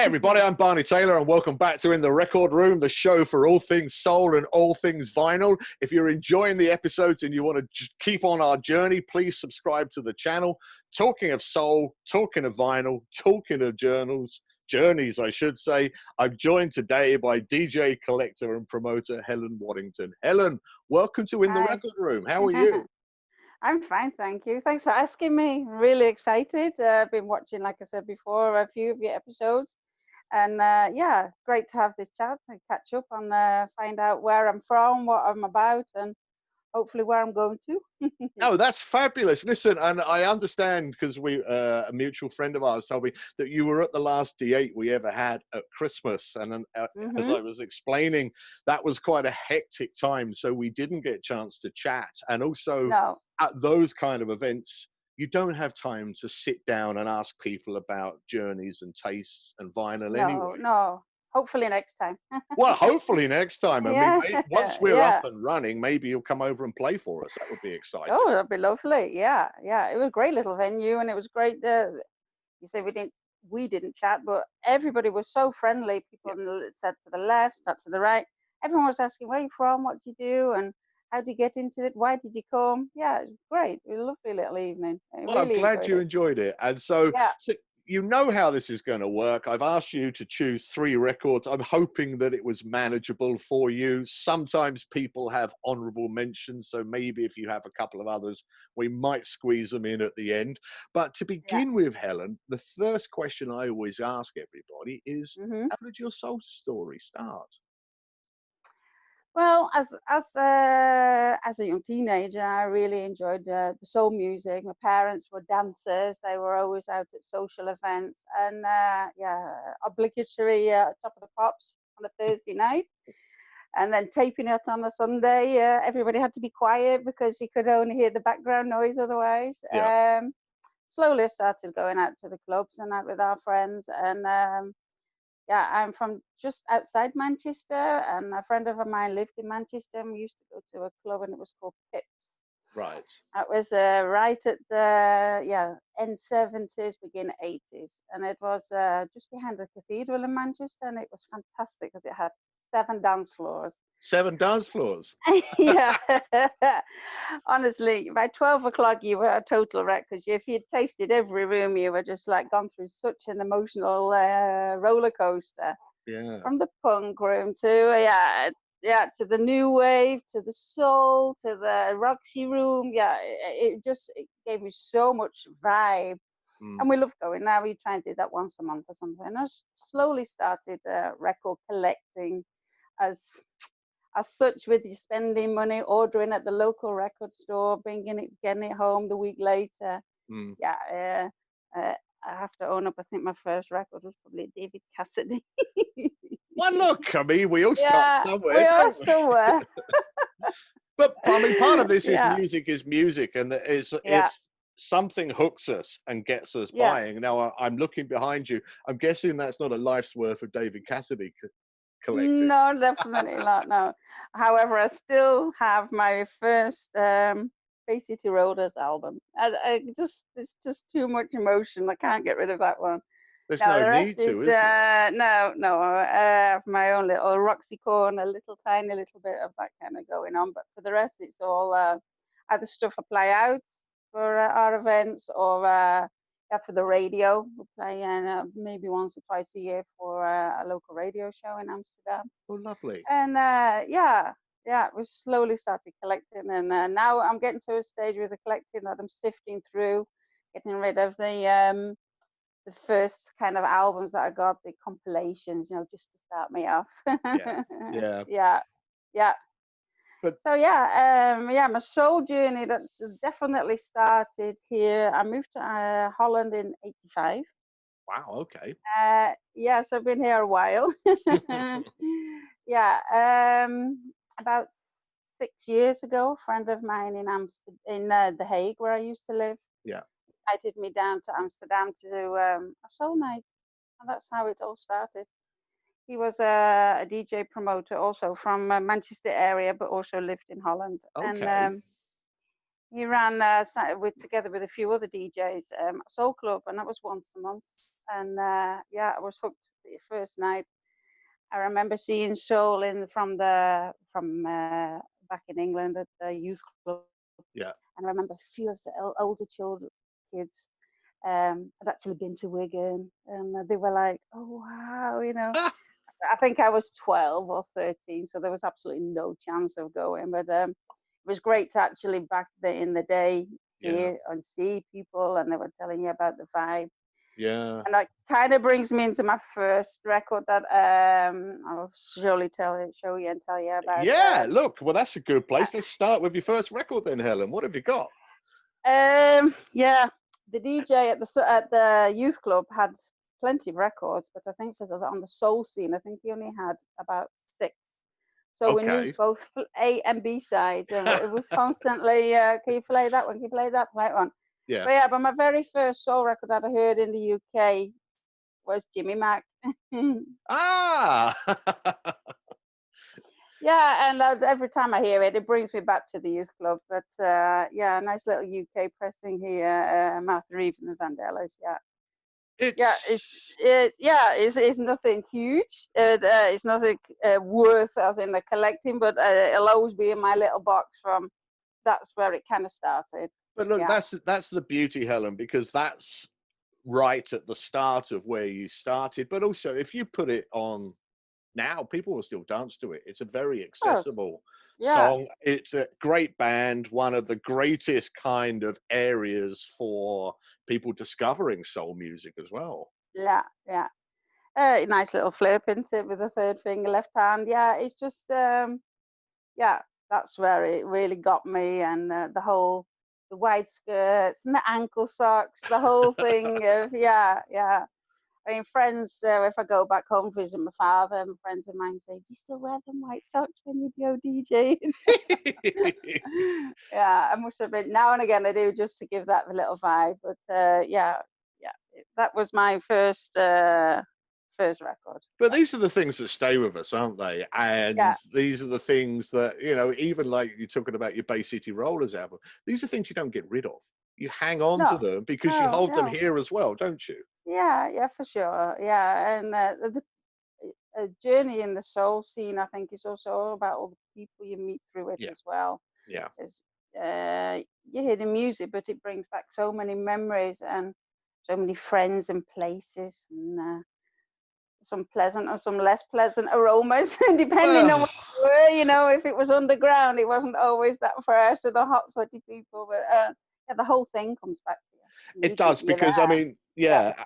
everybody, I'm Barney Taylor and welcome back to In the Record Room, the show for all things soul and all things vinyl. If you're enjoying the episodes and you want to just keep on our journey, please subscribe to the channel. Talking of soul, talking of vinyl, talking of journeys, I should say, I'm joined today by DJ, collector and promoter Helen Waddington. Helen, welcome to In the Record Room. How are you? I'm fine, thank you. Thanks for asking me. Really excited. I've been watching, like I said before, a few of your episodes. And yeah, great to have this chat and catch up and find out where I'm from, what I'm about, and hopefully where I'm going to. Oh, that's fabulous. Listen, and I understand because a mutual friend of ours told me that you were at the last D8 we ever had at Christmas. And as I was explaining, that was quite a hectic time. So we didn't get a chance to chat. And also at those kind of events, you don't have time to sit down and ask people about journeys and tastes and vinyl anyway. No. Hopefully next time. Well, hopefully next time. Yeah. I mean, once we're up and running, maybe you'll come over and play for us. That would be exciting. Oh, that'd be lovely. Yeah. It was a great little venue, and it was great. You say we didn't chat, but everybody was so friendly. People sat to the left, sat to the right. Everyone was asking, "Where are you from? What do you do? And how did you get into it? Why did you come?" Yeah, it was great. It was a lovely little evening. Well, I'm glad you enjoyed it. And so you know how this is going to work. I've asked you to choose 3 records. I'm hoping that it was manageable for you. Sometimes people have honorable mentions, so maybe if you have a couple of others, we might squeeze them in at the end. But to begin with, Helen, the first question I always ask everybody is, how did your soul story start? Well, as a young teenager, I really enjoyed the soul music. My parents were dancers; they were always out at social events, and obligatory Top of the Pops on a Thursday night, and then taping it on a Sunday. Everybody had to be quiet because you could only hear the background noise otherwise. Slowly, I started going out to the clubs and out with our friends, and I'm from just outside Manchester, and a friend of mine lived in Manchester, and we used to go to a club, and it was called Pips. Right. That was right at the end 70s, begin 80s, and it was just behind the cathedral in Manchester, and it was fantastic because it had 7 dance floors. 7 dance floors. Yeah. Honestly, by 12 o'clock, you were a total wreck because if you'd tasted every room, you were just like gone through such an emotional roller coaster. Yeah. From the punk room to to the new wave, to the soul, to the Roxy room. Yeah, it gave me so much vibe. And we love going. Now we try and do that once a month or something. And I slowly started record collecting as such, with you spending money, ordering at the local record store, getting it home the week later. I have to own up, I think my first record was probably David Cassidy. Well, look, I mean, we all start somewhere. We are somewhere. But I mean, part of this is music, and it's something hooks us and gets us buying. Now, I'm looking behind you. I'm guessing that's not a life's worth of David Cassidy collecting. No, definitely not. No. However, I still have my first Bay City Rollers album. It's just too much emotion. I can't get rid of that one. There's no the rest need to, is there? No. I have my own little Roxy Corn, a tiny little bit of that kind of going on. But for the rest, it's all either stuff I play out for our events or for the radio. We play maybe once or twice a year for a local radio show in Amsterdam. Oh, lovely. And we slowly started collecting, and now I'm getting to a stage with the collecting that I'm sifting through, getting rid of the first kind of albums that I got, the compilations, just to start me off. Yeah. But so my soul journey that definitely started here. I moved to Holland in '85. Wow. Okay. So I've been here a while. About 6 years ago, a friend of mine in The Hague, where I used to live, invited me down to Amsterdam to do a soul night, and that's how it all started. He was a DJ promoter, also from Manchester area, but also lived in Holland. Okay. And he ran together with a few other DJs, Soul Club, and that was once a month. And yeah, I was hooked the first night. I remember seeing soul from back in England at the youth club. Yeah. And I remember a few of the older kids had actually been to Wigan, and they were like, "Oh wow," you know. I think I was 12 or 13, so there was absolutely no chance of going. But it was great to actually back in the day hear and see people, and they were telling you about the vibe. Yeah. And that kind of brings me into my first record that I'll surely show you and tell you about. Yeah, look, well, that's a good place. Let's start with your first record then, Helen. What have you got? Yeah, the DJ at the youth club had plenty of records, but I think on the soul scene, I think he only had about 6. So we knew Okay. both A and B sides, and it was constantly, can you play that one? Can you play that one? Yeah. But yeah, but my very first soul record that I heard in the UK was Jimmy Mac. Ah! Yeah, and every time I hear it, it brings me back to the youth club. But yeah, nice little UK pressing here, Martha Reeve and the Vandellas. Yeah. Yeah, it's nothing huge. It's nothing worth as in the collecting, but it'll always be in my little box from. That's where it kind of started. But look, Yeah. that's the beauty, Helen, because that's right at the start of where you started. But also, if you put it on now, people will still dance to it. It's a very accessible Yeah. song. It's a great band, one of the greatest kind of areas for people discovering soul music as well. Yeah, yeah. Nice little flip into it with the third finger, left hand. Yeah, it's just yeah, that's where it really got me, and the wide skirts and the ankle socks, the whole thing of yeah. I mean, friends, if I go back home to visit my father, my friends of mine say, "Do you still wear them white socks when you go DJing?" Yeah, I must admit, now and again I do, just to give that a little vibe. But yeah, that was my first record. But these are the things that stay with us, aren't they? And Yeah. these are the things that, even like you're talking about your Bay City Rollers album, these are things you don't get rid of. You hang on to No, them because you no, hold them no. here as well, don't you? Yeah, for sure. Yeah, and the journey in the soul scene, I think, is also all about all the people you meet through it Yeah. as well. Yeah. Is you hear the music, but it brings back so many memories and so many friends and places, and some pleasant and some less pleasant aromas, depending on Well, where you were. You know, if it was underground, it wasn't always that fresh with the hot, sweaty people. But yeah, the whole thing comes back to you, and it you think does you're because I there. mean, Yeah. yeah,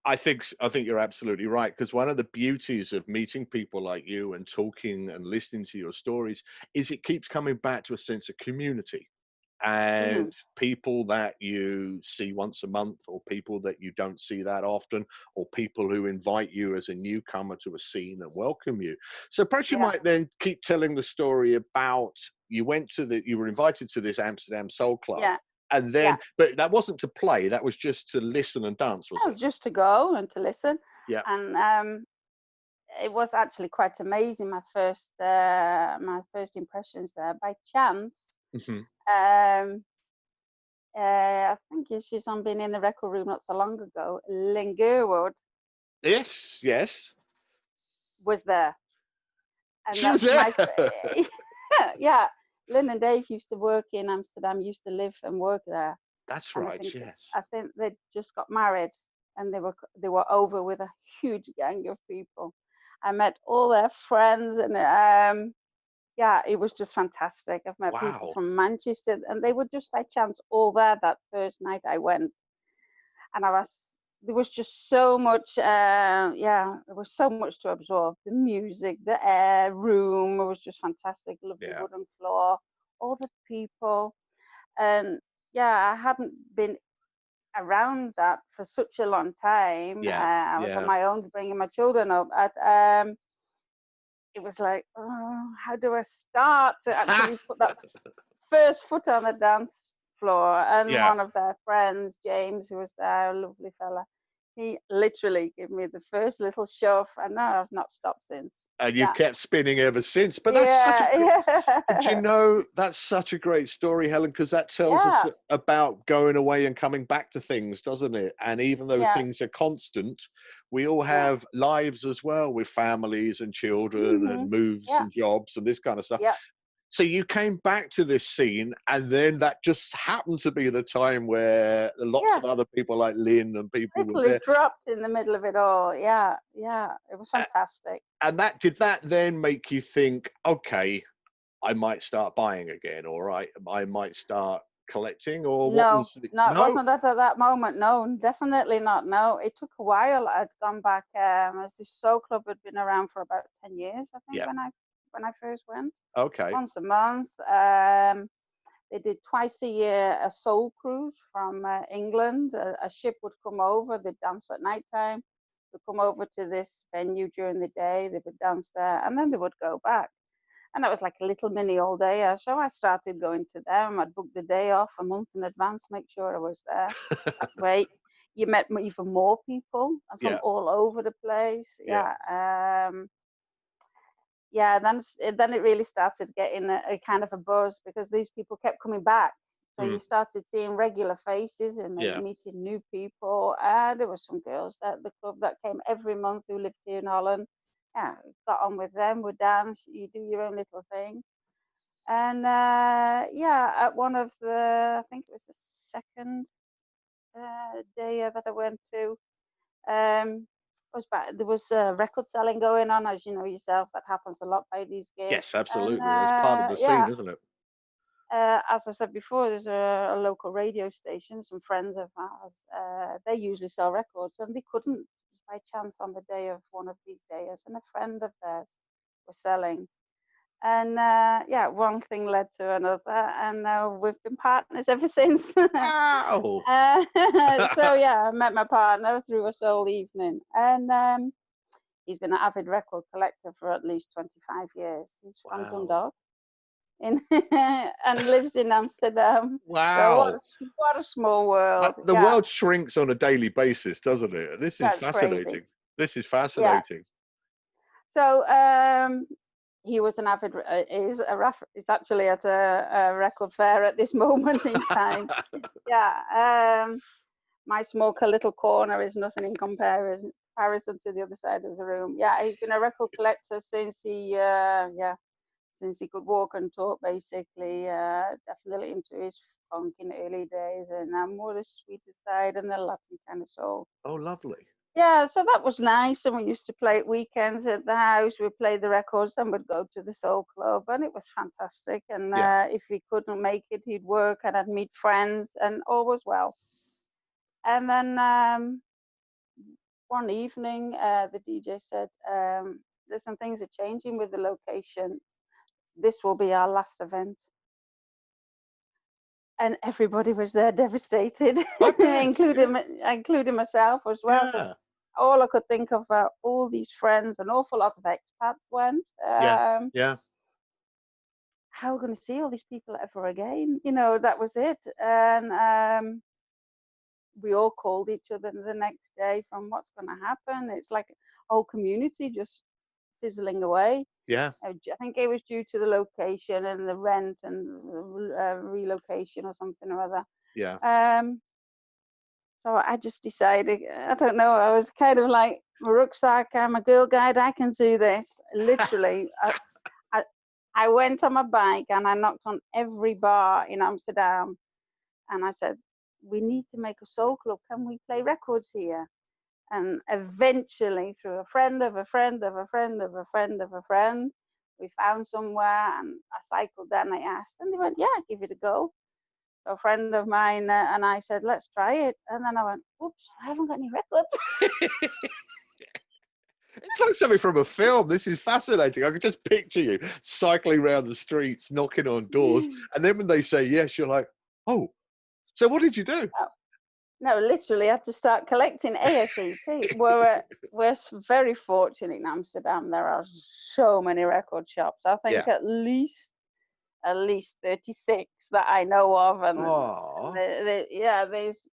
I think you're absolutely right because one of the beauties of meeting people like you and talking and listening to your stories is it keeps coming back to a sense of community Mm, and people that you see once a month or people that you don't see that often or people who invite you as a newcomer to a scene and welcome you. So perhaps you yeah. might then keep telling the story about you were invited to this Amsterdam Soul Club Yeah. and Yeah. then but that wasn't to play, that was just to listen and dance, was Oh, it? just to go and to listen. Yeah. And it was actually quite amazing. My first impressions there. By chance, Hmm. um, I think she's on been in the record room not so long ago. Lynn Gerwood Yes, yes. was there, and She was that's there. my yeah. Lynn and Dave used to work in Amsterdam, used to live and work there, That's and right, yes. I think they just got married, and they were over with a huge gang of people. I met all their friends, and yeah, it was just fantastic. I've met people Wow. from Manchester, and they were just by chance all there that first night I went, and there was just so much. Yeah, there was so much to absorb. The music, the air, room. It was just fantastic. Lovely Yeah. wooden floor, all the people, and yeah, I hadn't been around that for such a long time. Yeah. I was on Yeah. my own, bringing my children up. It was like, oh, how do I start to actually put that first foot on the dance floor? And Yeah. one of their friends, James, who was there, a lovely fella, He literally gave me the first little shove, and now I've not stopped since. And you've Yeah. kept spinning ever since. But that's such a Yeah, do you yeah. know, that's such a great story, Helen, because that tells us Yeah, about going away and coming back to things, doesn't it? And even though yeah, things are constant, we all yeah. have lives as well, with families and children Mhm. and moves Yeah, and jobs and this kind of stuff. yeah. So you came back to this scene, and then that just happened to be the time where lots Yeah, of other people like Lynn and people were literally there. dropped in the middle of it all. Yeah, yeah. It was fantastic. And that did that then make you think, okay, I might start buying again, or I might start collecting, or what No, was it? no, it No? wasn't at that moment. No, definitely not. No, it took a while. I'd gone back, as the soul club had been around for about 10 years, I think, Yeah. when I first went. Okay. Once a month. They did twice a year a soul cruise from England. A ship would come over. They'd dance at night time. They'd come over to this venue during the day. They would dance there, and then they would go back. And that was like a little mini all day. So I started going to them. I'd book the day off a month in advance, make sure I was there. That way, you met even more people from Yeah. all over the place. Yeah. Yeah. Yeah, then it really started getting a kind of a buzz because these people kept coming back. So Mm. you started seeing regular faces and Yeah. meeting new people. There were some girls at the club that came every month who lived here in Holland. Yeah, got on with them. We dance. You do your own little thing. And yeah, at one of I think it was the second day that I went to, was back. There was record selling going on, as you know yourself. That happens a lot by these Yes, gigs. And absolutely. That's part of the scene, yeah, isn't it? as I said before, there's a local radio station. Some friends of ours, they usually sell records, and they couldn't by chance on the day of one of these days. And a friend of theirs was selling. And yeah, one thing led to another, and we've been partners ever since. Wow. So yeah, I met my partner through a soul evening, and he's been an avid record collector for at least 25 years. He's from Wow. Dundalk, in and lives in Amsterdam. So Wow. what a small world. The Yeah, world shrinks on a daily basis, doesn't it? This is that's crazy. fascinating. This is Yeah. fascinating. So he was an avid is actually at a record fair at this moment in time. Yeah. My smoker little corner is nothing in comparison to the other side of the room. Yeah, he's been a record collector since he could walk and talk, basically. Definitely into his funk in the early days, and more the sweeter side and the Latin kind of soul. Oh, lovely. Yeah, so that was nice. And we used to play at weekends at the house. We'd play the records, then we'd go to the soul club, and it was fantastic. And Yeah. if he couldn't make it, he'd work, and I'd meet friends, and all was well. And then one evening, the DJ said, "There's some things are changing with the location. This will be our last event." And everybody was there devastated, I bet. including myself as well, because Yeah. all I could think of were all these friends, an awful lot of expats went. Yeah. Yeah. How are we going to see all these people ever again? You know, that was it. And we all called each other the next day from what's going to happen. It's like a whole community just fizzling away. Yeah. I think it was due to the location and the rent and relocation or something or other. Yeah. So I just decided, I don't know, I was kind of like, my rucksack, I'm a girl guide, I can do this. Literally, I went on my bike and I knocked on every bar in Amsterdam. And I said, we need to make a soul club. Can we play records here? And eventually, through a friend of a friend of a friend of a friend of a friend, we found somewhere, and I cycled there and I asked, and they went, yeah, give it a go. So a friend of mine and I said, let's try it. And then I went, oops, I haven't got any records. It's like something from a film. This is fascinating. I can just picture you cycling around the streets, knocking on doors, and then when they say yes, you're like, oh, so what did you do? No, literally, I had to start collecting ASAP. We're very fortunate in Amsterdam. There are so many record shops. I think Yeah. at least 36 that I know of, and Oh. yeah, there's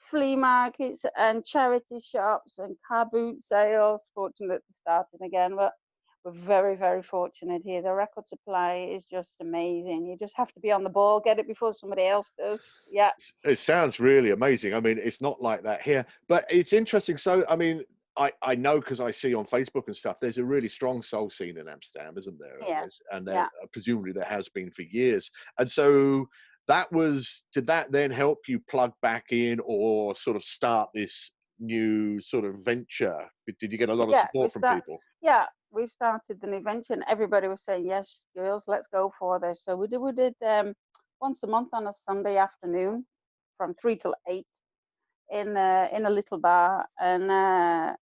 flea markets and charity shops and car boot sales. Fortunate to starting again, but we're very, very fortunate here. The record supply is just amazing. You just have to be on the ball, get it before somebody else does. Yeah. It sounds really amazing. I mean, it's not like that here, but it's interesting. So, I mean, I know because I see on Facebook and stuff, there's a really strong soul scene in Amsterdam, isn't there? Yes. And there, Yeah. presumably there has been for years. And so did that then help you plug back in or sort of start this new sort of venture? Did you get a lot of Yeah. support from people? Yeah. We started the new venture and everybody was saying, yes, girls, let's go for this. So we did once a month on a Sunday afternoon from 3 till 8 in a little bar, and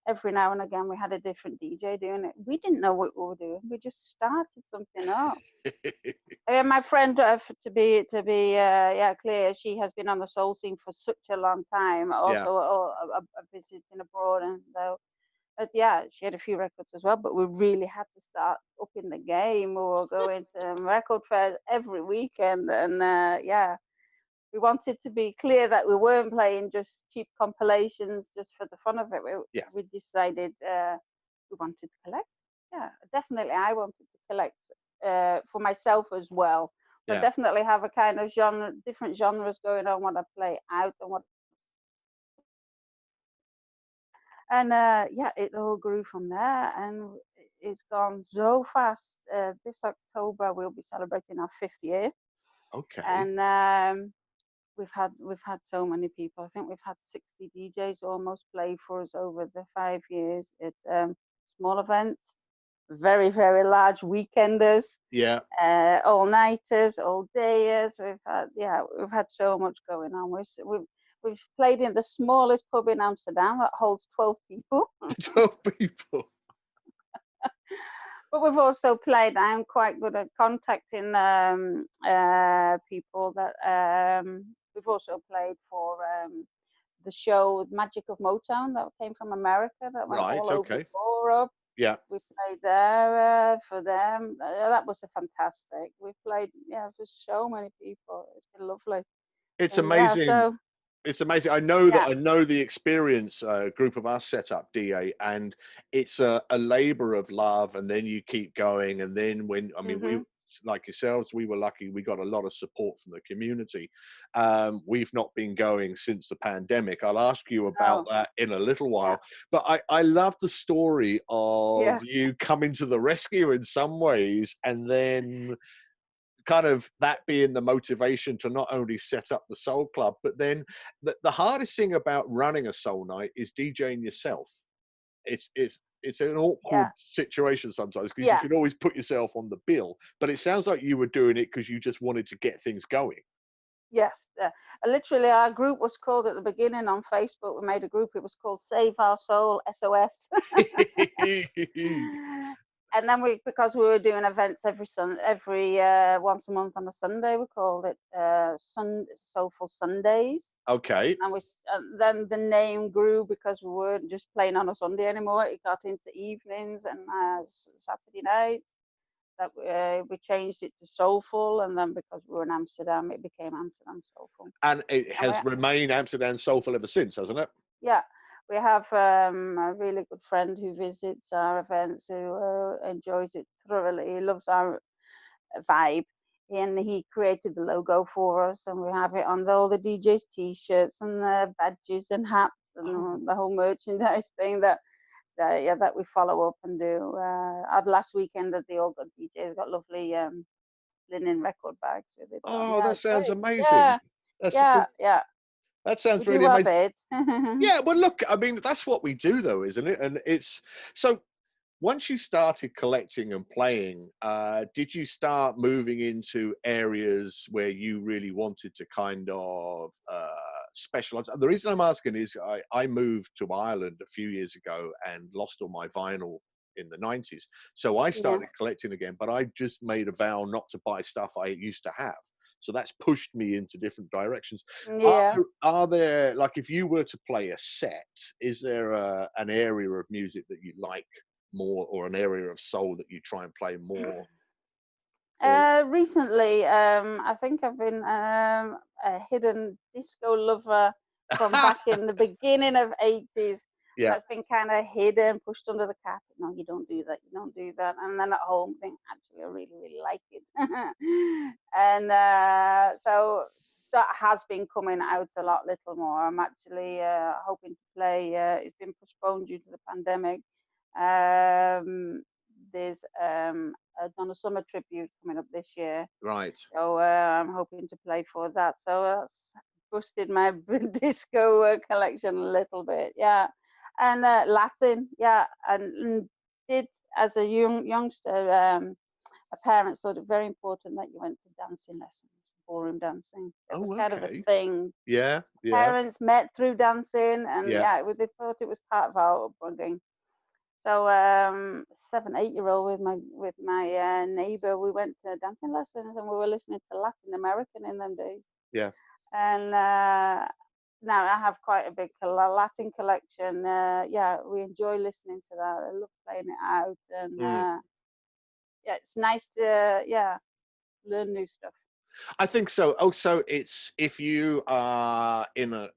every now and again we had a different DJ doing it. We didn't know what we were doing. We just started something up. My friend, to be clear, she has been on the soul scene for such a long time. Yeah. Also, visiting abroad, and but yeah, she had a few records as well. But we really had to start up in the game. We were going to record fairs every weekend, and yeah, we wanted to be clear that we weren't playing just cheap compilations just for the fun of it. Yeah. We decided we wanted to collect. Yeah, definitely. I wanted to collect for myself as well. So Yeah. definitely have a kind of genre, different genres going on when I play out and what. And yeah, it all grew from there, and it's gone so fast. This October we'll be celebrating our 5th year, Okay. and we've had so many people. I think we've had 60 DJs almost play for us over the 5 years at small events, very, very large weekenders, Yeah. all nighters, all dayers. We've had so much going on. We've played in the smallest pub in Amsterdam that holds 12 people. 12 people. But we've also played. I'm quite good at contacting people that we've also played for the show Magic of Motown that came from America that went Right. all over Okay. Europe. Yeah. We played there for them. That was a fantastic. We played for so many people. It's been lovely. It's And yeah, amazing. so It's amazing. I know that yeah. I know the experience. A group of us set up DA, and it's a labor of love. And then you keep going, and then when I mean, we Mhm. like yourselves, we were lucky. We got a lot of support from the community. We've not been going since the pandemic. I'll ask you about Oh, that in a little yeah. while. But I love the story of Yeah. you coming to the rescue in some ways, and then kind of that being the motivation to not only set up the soul club, but then the hardest thing about running a soul night is DJing yourself. It's an awkward Yeah. situation sometimes because you Yeah. can always put yourself on the bill, but it sounds like you were doing it because you just wanted to get things going. Yes, literally, our group was called at the beginning on Facebook. We made a group. It was called Save Our Soul SOS. And then because we were doing events every once a month on a Sunday, we called it Soulful Sundays. Okay. And then the name grew because we weren't just playing on a Sunday anymore. It got into evenings and Saturday nights. That we changed it to Soulful, and then because we were in Amsterdam, it became Amsterdam Soulful. And it And has remained Amsterdam Soulful ever since, hasn't it? yeah, we have a really good friend who visits our events, who enjoys it thoroughly. He loves our vibe, and he created the logo for us, and we have it on all the DJs' t-shirts and the badges and hats Oh. and the whole merchandise thing that we follow up and do. Our last weekend at the All Good DJs got lovely linen record bags with it on. Oh, Yeah, that it's sounds great. amazing. Yeah, That's yeah, yeah. that We sounds do really our amazing. bit. Yeah, well, look, I mean, that's what we do, though, isn't it? And it's so once you started collecting and playing, did you start moving into areas where you really wanted to kind of specialize? The reason I'm asking is I moved to Ireland a few years ago and lost all my vinyl in the 90s. So I Yeah, started collecting again, but I just made a vow not to buy stuff I used to have. So that's pushed me into different directions. Are, yeah. are there, like, if you were to play a set, is there an area of music that you like more, or an area of soul that you try and play more? Or Recently, I think I've been a hidden disco lover from back in the beginning of 80s. Yeah. That's been kind of hidden, pushed under the carpet. No, you don't do that. You don't do that. And then at home, think, actually, I really, really like it. And so that has been coming out a little more. I'm actually hoping to play. It's been postponed due to the pandemic. There's a Donna Summer tribute coming up this year. Right. So I'm hoping to play for that. So that's boosted my disco collection a little bit. Yeah. And Latin, yeah, and did as a youngster, my parents thought it very important that you went to dancing lessons, ballroom dancing. It was Oh, kind of a okay. thing. Yeah. Yeah. Parents met through dancing, and Yeah. yeah, they thought it was part of our upbringing. So 7, 8-year-old with my neighbor, we went to dancing lessons, and we were listening to Latin American in them days. Yeah. And now I have quite a big Latin collection. Yeah, we enjoy listening to that. I love playing it out, and yeah, it's nice to learn new stuff. I think so. Also, it's if you are in a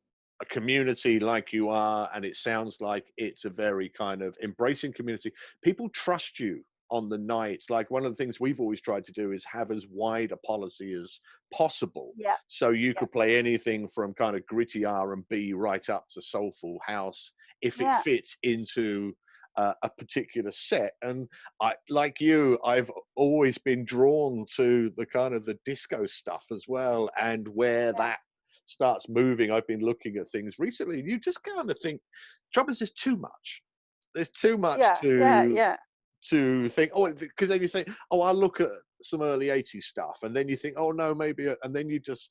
community like you are, and it sounds like it's a very kind of embracing community, people trust you on the night. Like one of the things we've always tried to do is have as wide a policy as possible. Yeah, So you yeah, could play anything from kind of gritty R&B right up to soulful house if it yeah, fits into a particular set. And I, like you, I've always been drawn to the kind of the disco stuff as well, and where yeah, that starts moving. I've been looking at things recently, and you just kind of think, trouble is, there's too much. There's too much yeah, yeah, yeah. to think. Oh, because then you think, oh, I'll look at some early '80s stuff, and then you think, oh no, maybe, and then you just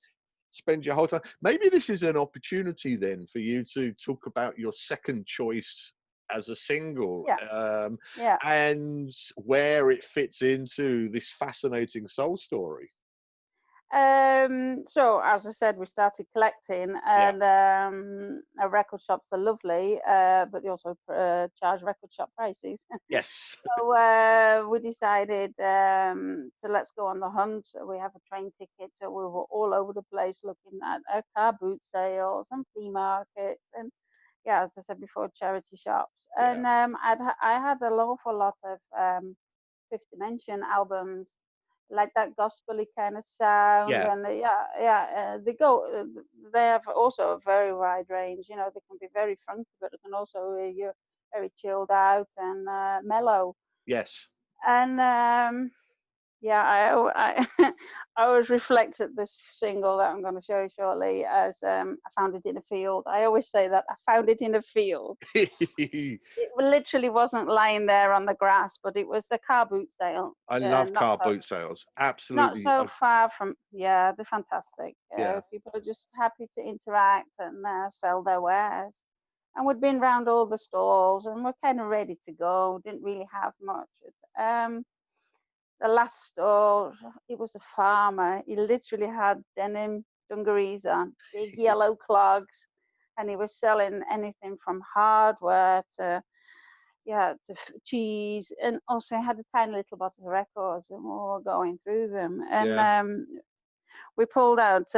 spend your whole time. Maybe this is an opportunity then for you to talk about your second choice as a single, Yeah, yeah. and where it fits into this fascinating soul story. So as I said, we started collecting, Yeah. and record shops are lovely, but they also charge record shop prices. Yes. So we decided to let's go on the hunt. We have a train ticket, so we were all over the place looking at car boot sales and flea markets, and yeah, as I said before, charity shops. Yeah. And I had an awful lot of Fifth Dimension albums, like that gospely kind of sound, Yeah. and they have also a very wide range. You know, they can be very funky, but they can also you're very chilled out and mellow. Yes. And yeah, I I always reflect at this single that I'm going to show you shortly as I found it in a field. I always say that I found it in a field. It literally wasn't lying there on the grass, but it was a car boot sale. I love Not car so boot sales. not Absolutely. so far from, yeah, they're fantastic. Yeah. People are just happy to interact and sell their wares. And we'd been round all the stalls and we're kind of ready to go. Didn't really have much. The last stall, it was a farmer. He literally had denim dungarees on, big yellow clogs, and he was selling anything from hardware to cheese, and also I had a tiny little bottle of records, and we were going through them. And Yeah. we pulled out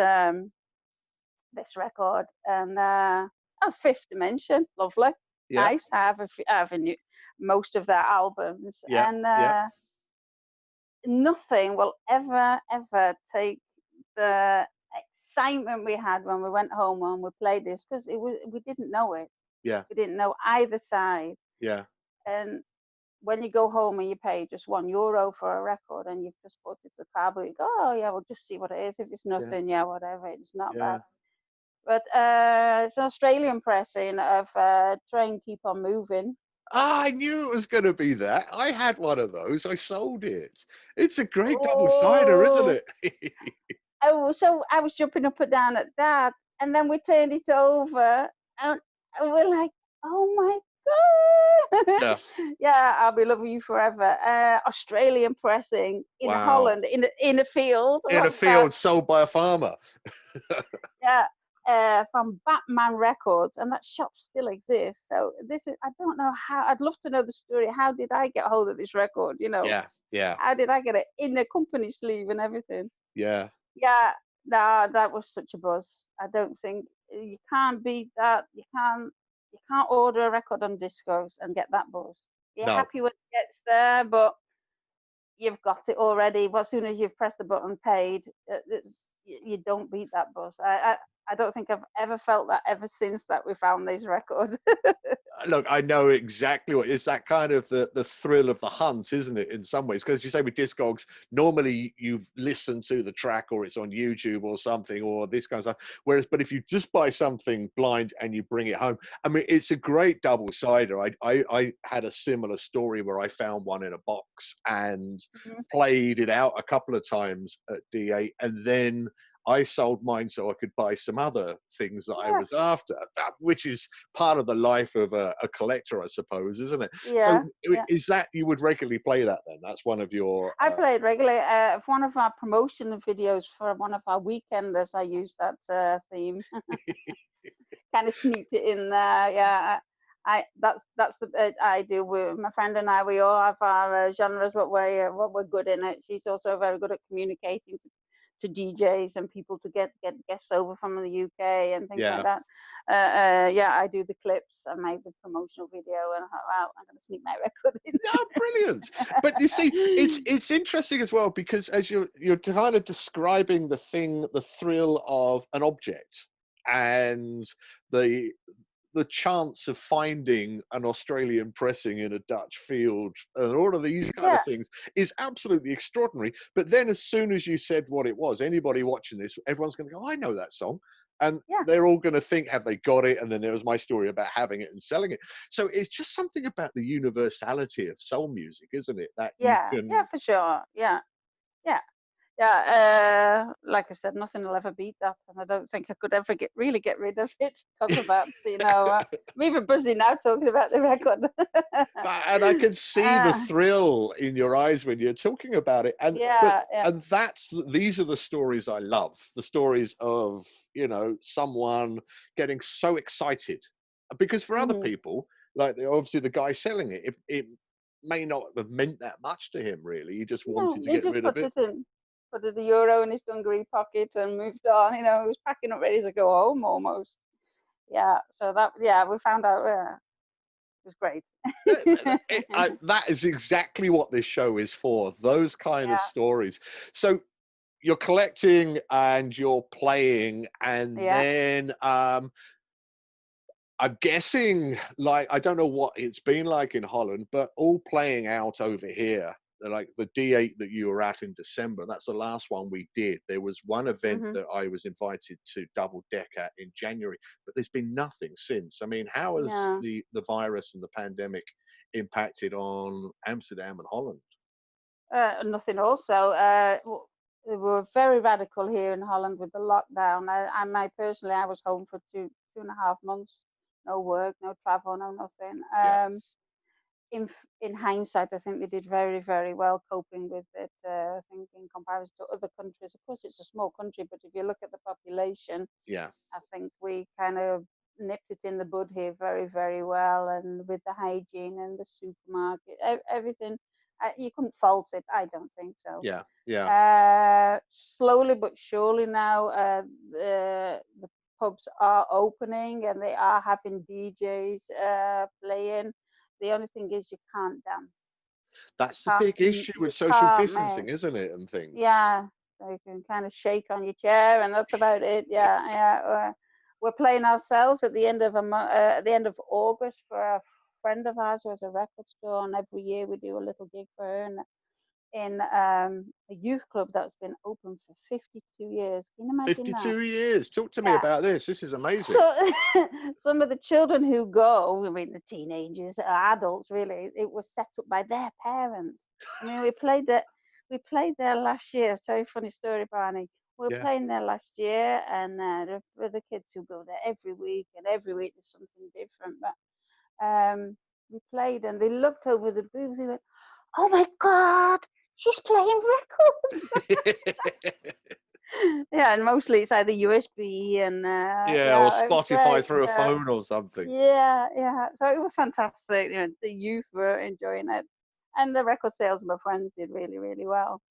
this record, and Fifth Dimension, lovely, Yeah. nice. I have most of their albums, Yeah. and Yeah. nothing will ever take the excitement we had when we went home and we played this, because we didn't know it. Yeah. We didn't know either side. Yeah. And when you go home and you pay just €1 for a record and you've just put it to car, but you go, oh yeah, we'll just see what it is. If it's Yeah. nothing, yeah, whatever, it's not Yeah. bad. But it's an Australian pressing of Train Keep On Moving. Ah, I knew it was going to be that. I had one of those. I sold it. It's a great double-sider, isn't Oh, it? oh, so I was jumping up and down at that, and then we turned it over, and we're like, oh my God. Yeah. Yeah, I'll be loving you forever. Australian pressing in Wow. Holland, in a field. In a What's that? field sold by a farmer. Yeah, from Batman Records, and that shop still exists. So this is, I don't know how. I'd love to know the story. How did I get hold of this record? You know, Yeah. Yeah. how did I get it in the company sleeve and everything? Yeah. Yeah. No, that was such a buzz. I don't think you can't beat that. You can't order a record on Discos and get that buzz. You're No. happy when it gets there, but you've got it already. Well, as soon as you've pressed the button, paid, you don't beat that buzz. I don't think I've ever felt that ever since that we found this record. Look, I know exactly what it's that kind of the thrill of the hunt, isn't it? In some ways, because you say with Discogs, normally you've listened to the track or it's on YouTube or something or this kind of stuff. Whereas, but if you just buy something blind and you bring it home, I mean, it's a great double sider. I had a similar story where I found one in a box and Mhm. played it out a couple of times at D8, and then I sold mine so I could buy some other things that I Yeah, was after, which is part of the life of a collector, I suppose, isn't it? yeah, So yeah. is that you would regularly play that then? That's one of your I play it regularly. For one of our promotion videos for one of our weekenders, I used that theme. Kind of sneaked it in there. Yeah, that's the I do. My friend and I, we all have our genres, what we're good in it. She's also very good at communicating to DJs and people to get guests over from the UK and things like yeah. that. Yeah, I do the clips. I made the promotional video, and I thought, well, I'm going to sneak my record in. Yeah, brilliant. But you see, it's interesting as well because as you're kind of describing the thing, the thrill of an object and the the chance of finding an Australian pressing in a Dutch field and all of these kind of Yeah, things is absolutely extraordinary. But then, as soon as you said what it was, anybody watching this, everyone's going to go, "I know that song," and yeah, they're all going to think, "Have they got it?" And then there was my story about having it and selling it. So it's just something about the universality of soul music, isn't it? That you yeah, yeah, can. for sure. Yeah, yeah. Yeah, like I said, nothing will ever beat that, and I don't think I could ever really get rid of it because of that. I'm even buzzing now talking about the record. And I can see the uh, thrill in your eyes when you're talking about it. yeah, yeah, And these are the stories I love. The stories of, someone getting so excited. Because for other hmm people, like obviously the guy selling it, it may not have meant that much to him really. He just no, wanted to he get just rid of it. put it the euro in his dungaree pocket and moved on. He was packing up, ready to go home almost. Yeah, so yeah, we found out. It was great. That is exactly what this show is for. Those kind of Yeah, stories. So you're collecting and you're playing, and yeah. then I'm guessing, like, I don't know what it's been like in Holland, but all playing out over here. Like the D8 that you were at in December, that's the last one we did. There was one event hmm that I was invited to double deck at in January, but there's been nothing since. I mean, how has Yeah. the virus and the pandemic impacted on Amsterdam and Holland? Nothing also. They were very radical here in Holland with the lockdown. Personally, I was home for 2.5 months. No work, no travel, no nothing. Yeah, In hindsight, I think they did very, very well coping with it. I think in comparison to other countries, of course, it's a small country, but if you look at the population, yeah, I think we kind of nipped it in the bud here very, very well. And with the hygiene and the supermarket, everything, you couldn't fault it. I don't think so. yeah, yeah. Slowly but surely now, the pubs are opening and they are having DJs playing. The only thing is you can't dance. That's the big issue You with social can't distancing, make. isn't it? And things. Yeah, so you can kind of shake on your chair, and that's about it. Yeah, yeah. We're playing ourselves at the end of at the end of August for a friend of ours who has a record store, and every year we do a little gig for her in a youth club that's been open for 52 years. Can you imagine that? 52 years. Talk to me Yeah. about this. This is amazing. So some of the children who go, I mean, the teenagers, adults, really, it was set up by their parents. I mean, we played there last year. So funny story, Barney. We were Yeah. playing there last year, and there were the kids who go there every week, and every week there's something different. But we played, and they looked over the booths. They went, "Oh my God, she's playing records!" Yeah, and mostly it's either USB and Yeah, or yeah, it was Spotify great. through a Yeah, phone or something. yeah, yeah. So it was fantastic. The youth were enjoying it, and the record sales of my friends did really, really well.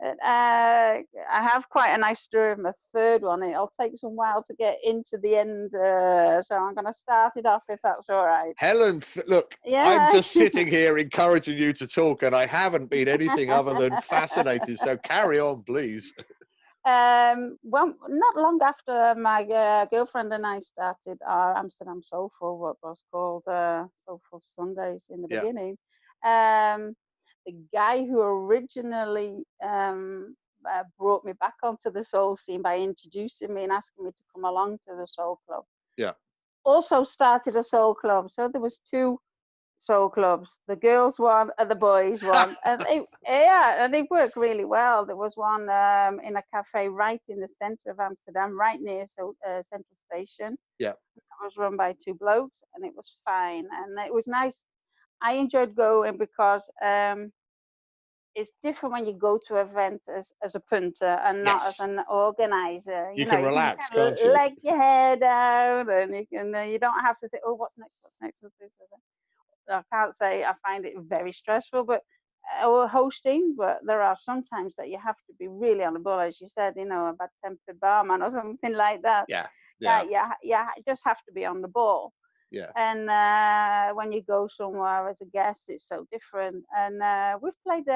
I have quite a nice story of my third one. It'll take some while to get into the end, so I'm going to start it off if that's all right. Helen, look, I'm Yeah. just sitting here encouraging you to talk, and I haven't been anything other than fascinated. So carry on, please. Well, not long after my girlfriend and I started our Amsterdam Soulful, what was called Soulful Sundays in the Yeah. beginning, um, the guy who originally brought me back onto the soul scene by introducing me and asking me to come along to the soul club, Yeah. also started a soul club. So there was two soul clubs, the girls one and the boys one, and they work really well. There was one in a cafe right in the center of Amsterdam, right near Central Station. Yeah. It was run by two blokes, and it was fine, and it was nice. I enjoyed going because it's different when you go to an event as a punter and not as Yes. an organizer. You You know, can you can relax, kind can't of you? let your hair down, and you don't have to think, oh, what's next, what's next, what's this, what's that. I can't say I find it very stressful, but or hosting, but there are some times that you have to be really on the ball, as you said, a bad-tempered barman or something like that. Yeah. Yeah, Yeah. yeah, you just have to be on the ball. Yeah. And when you go somewhere as a guest, it's so different. And we've played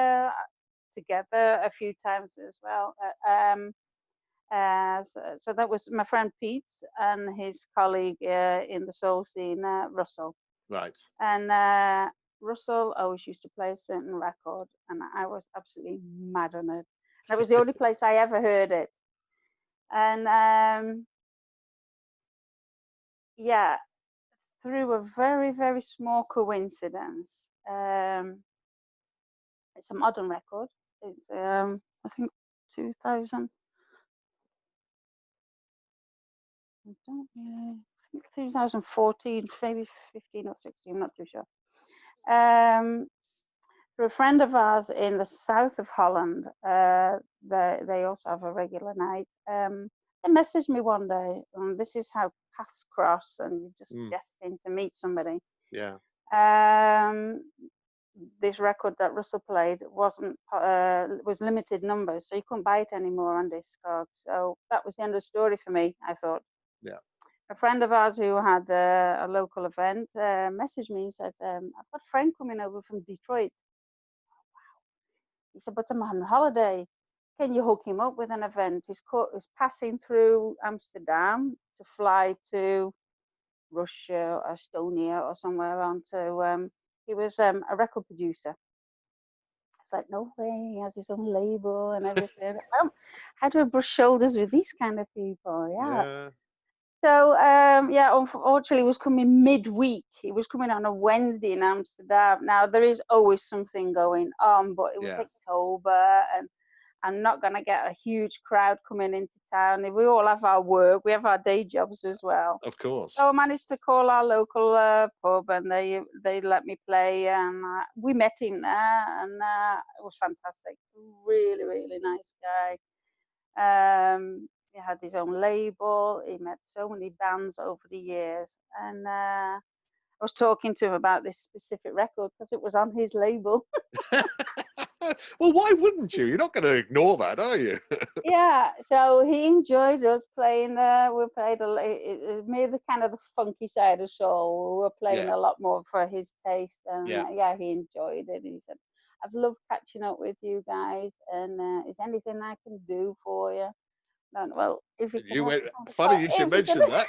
together a few times as well. So that was my friend Pete and his colleague in the soul scene, Russell. Right. And Russell always used to play a certain record, and I was absolutely mad on it. That was the only place I ever heard it. And yeah, through a very, very small coincidence, it's a modern record. It's I think 2000. I don't know. I think 2014, maybe 15 or 16. I'm not too sure. For a friend of ours in the south of Holland, they also have a regular night. They messaged me one day, and this is how paths cross, and you're just destined to meet somebody. Yeah. This record that Russell played was limited numbers, so you couldn't buy it anymore on Discog. So that was the end of the story for me, I thought. Yeah. A friend of ours who had a local event messaged me and said, I've got a friend coming over from Detroit. He said, but I'm on holiday. Can you hook him up with an event? He's passing through Amsterdam to fly to Russia or Estonia or somewhere around to, he was a record producer. It's like, no way, he has his own label and everything. How do I brush shoulders with these kind of people? Yeah. Yeah. So, yeah, unfortunately, he was coming midweek. He was coming on a Wednesday in Amsterdam. Now, there is always something going on, but it was October, and I'm not going to get a huge crowd coming into town. We all have our work. We have our day jobs as well. Of course. So I managed to call our local pub, and they let me play, and we met him there, and it was fantastic. Really, really nice guy. He had his own label. He met so many bands over the years, and I was talking to him about this specific record because it was on his label. Well, why wouldn't you? You're not going to ignore that, are you? Yeah, so he enjoyed us playing. We played it made the kind of the funky side of soul. We were playing a lot more for his taste, and yeah, he enjoyed it. And he said, "I've loved catching up with you guys, and is anything I can do for you?" And, well, if you could You have, went, funny you should mention that.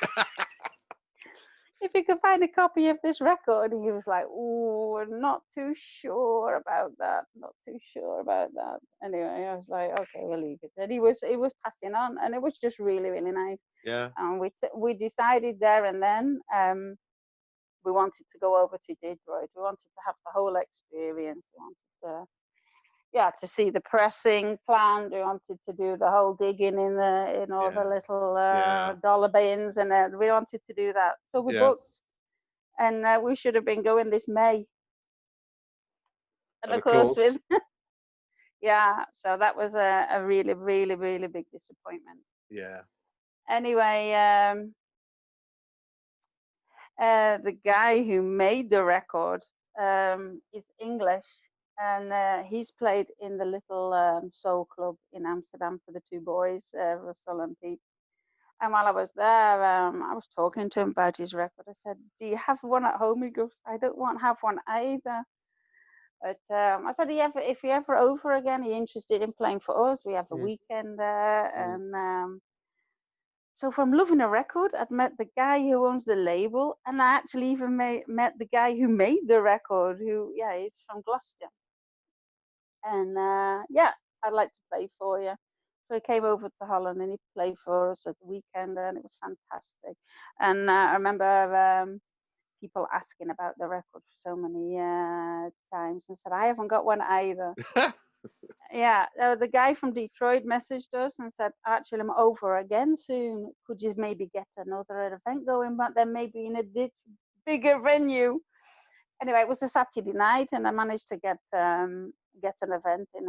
if you could find a copy of this record, he was like, "Oh, not too sure about that. Not too sure about that." Anyway, I was like, "Okay, we'll leave it." And he was passing on, and it was just really, really nice. Yeah. And we decided there and then we wanted to go over to Detroit. We wanted to have the whole experience. We wanted to see the pressing plant. We wanted to do the whole digging in all the little dollar bins, and we wanted to do that. So we booked, and we should have been going this May. And of course, with so that was a really, really, really big disappointment. Yeah. Anyway, the guy who made the record is English, and he's played in the little soul club in Amsterdam for the two boys, Russell and Pete. And while I was there, I was talking to him about his record. I said, "Do you have one at home?" He goes, "I don't want to have one either." But I said, if you're ever over again, you're interested in playing for us, we have a weekend there. And so from loving a record, I'd met the guy who owns the label, and I actually even met the guy who made the record, who, yeah, he's from Gloucester. And yeah, I'd like to play for you. So he came over to Holland and he played for us at the weekend, and it was fantastic. And I remember people asking about the record for so many times, and said, "I haven't got one either." Yeah, the guy from Detroit messaged us and said, "Actually, I'm over again soon. Could you maybe get another event going, but then maybe in a bigger venue?" Anyway, it was a Saturday night, and I managed to get an event in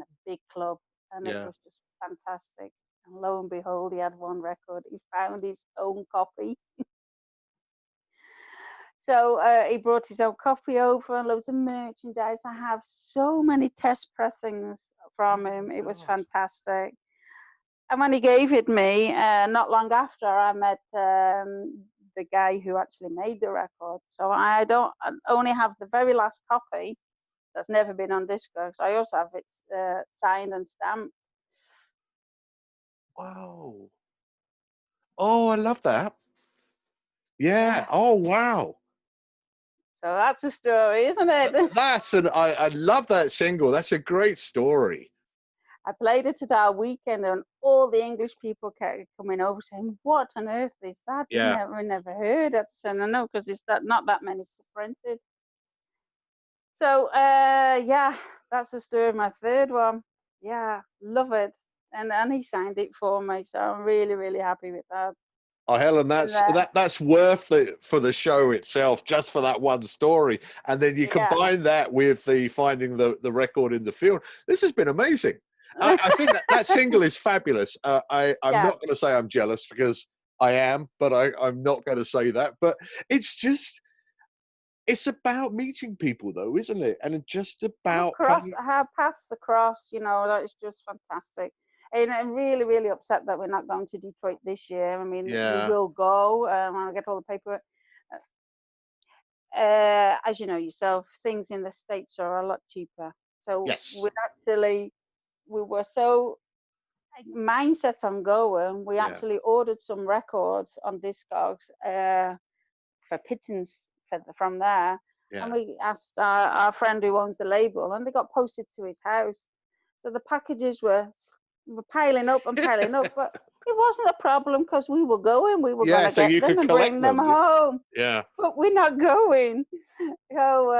a big club, and it was just fantastic. And lo and behold, he had one record. He found his own copy. So he brought his own copy over and loads of merchandise. I have so many test pressings from him. It was fantastic. And when he gave it me, not long after, I met the guy who actually made the record. So I only have the very last copy that's never been on Discogs. I also have it signed and stamped. Wow. Oh, I love that. Yeah. Oh, wow. So that's a story, isn't it? I love that single. That's a great story. I played it at our weekend, and all the English people kept coming over saying, "What on earth is that? Yeah. We never heard it." I said, "I know, because it's not that many printed." So yeah, that's the story of my third one. Yeah, love it. And he signed it for me, so I'm really, really happy with that. Oh, Helen, that's worth it for the show itself, just for that one story. And then you combine that with the finding the record in the field. This has been amazing. I think that single is fabulous. I'm not going to say I'm jealous, because I am, but I'm not going to say that. But it's about meeting people, though, isn't it? And just about our paths across, that is just fantastic. And I'm really, really upset that we're not going to Detroit this year. I mean, we will go when I get all the paperwork. As you know yourself, things in the States are a lot cheaper. So we were so mindset on going. We actually ordered some records on Discogs for pittance from there. And we asked our friend who owns the label, and they got posted to his house. So the packages were piling up and piling up, but it wasn't a problem, because we were going. We were going to get them and bring them home. Yeah. But we're not going. So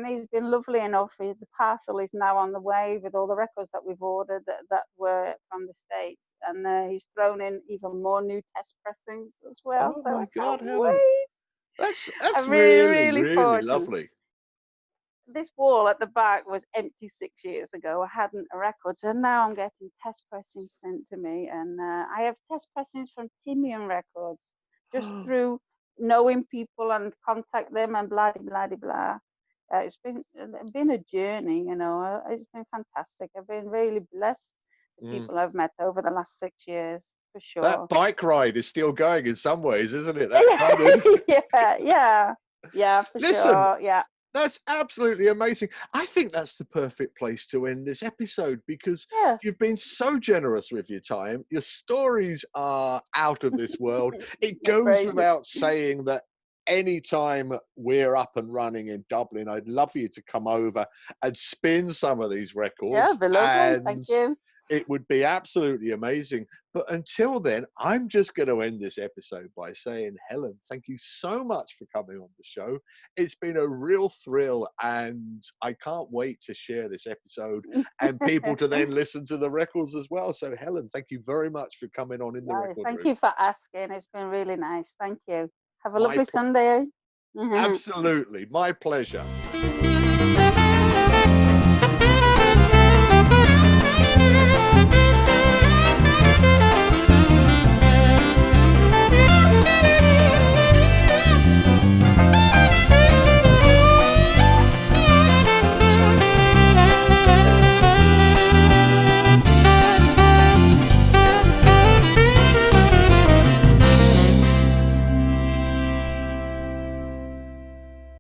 he's been lovely enough. The parcel is now on the way with all the records that we've ordered that were from the States. And he's thrown in even more new test pressings as well. Oh, so my God, Helen. That's really lovely. This wall at the back was empty 6 years ago. I hadn't a record, so now I'm getting test pressings sent to me, and I have test pressings from Timian Records, just through knowing people and contact them and blah blah blah blah. It's been a journey, It's been fantastic. I've been really blessed. The people I've met over the last 6 years, for sure. That bike ride is still going in some ways, isn't it? Yeah, for sure. Yeah. That's absolutely amazing. I think that's the perfect place to end this episode, because you've been so generous with your time. Your stories are out of this world. It goes without saying that anytime we're up and running in Dublin, I'd love you to come over and spin some of these records. Yeah, be lovely. Thank you. It would be absolutely amazing. But until then, I'm just going to end this episode by saying, Helen, thank you so much for coming on the show. It's been a real thrill, and I can't wait to share this episode and people to then listen to the records as well. So, Helen, thank you very much for coming on in the record room. Thank you for asking. It's been really nice. Thank you. Have a lovely Sunday. Absolutely. My pleasure.